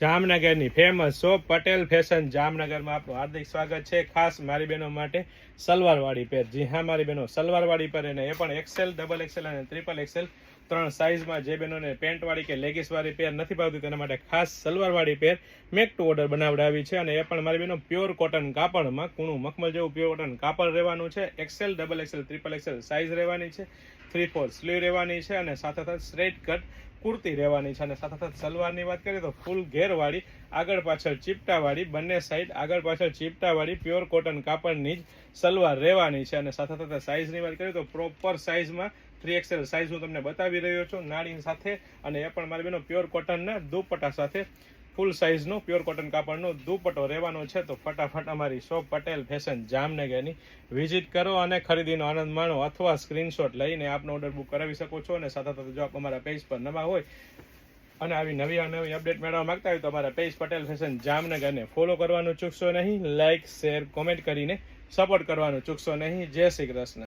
જામનગરની famous shop Patel fashion જામનગરમાં આપનું હાર્દિક સ્વાગત છે। ખાસ મારી બહેનો માટે સલવારવાળી પેર, જી હા મારી બહેનો સલવારવાળી પેર, અને એ પણ એક્સેલ, ડબલ એક્સેલ અને ટ્રિપલ એક્સેલ ત્રણ સાઇઝમાં। જે બહેનોને પેન્ટવાળી કે લેગીસવાળી પેર નથી ભાવતી તેના માટે ખાસ સલવારવાળી પેર મેક ટુ ઓર્ડર બનાવડાવી છે। અને એ પણ મારી બહેનો પ્યોર કોટન કાપડમાં, કૂણું મખમલ જેવું પ્યોર કોટન કાપડ રહેવાનું છે। XL, double XL, triple XL size રહેવાની છે। 3/4 સ્લીવ રહેવાની છે અને સાથે સાથે સ્ટ્રેટ કટ કુર્તી રહેવાની છે। અને સાથે સાથે સલવારની વાત કરીએ તો ફૂલ ઘેરવાળી, આગળ પાછળ ચીપટાવાળી, બંને સાઈડ આગળ પાછળ ચીપટાવાળી પ્યોર કોટન કાપડની જ સલવાર રહેવાની છે। અને સાથે સાથે સાઇઝની વાત કરીએ તો પ્રોપર સાઇઝમાં 3XL સાઇઝ હું તમને બતાવી રહ્યો છું નાની સાથે। અને એ પણ મારી બેનો પ્યોર કોટનના દુપટ્ટા સાથે ફૂલ સાઇઝનો પ્યોર કોટન કાપડનો દુપટ્ટો રહેવાનો છે। તો ફટાફટ અમારી શોપ પટેલ ફેશન જામનગરની વિઝિટ કરો અને ખરીદીનો આનંદ માણો, અથવા સ્ક્રીનશોટ લઈને આપનો ઓર્ડર બુક કરાવી શકો છો। અને સાથે સાથે જો આપ અમારા પેજ પર નવા હોય અને આવી નવી અપડેટ મેળવવા માંગતા હોય તો અમારા પેજ પટેલ ફેશન જામનગરને ફોલો કરવાનું ચૂકશો નહીં। લાઇક, શેર, કોમેન્ટ કરીને સપોર્ટ કરવાનું ચૂકશો નહીં। જય શ્રી કૃષ્ણ।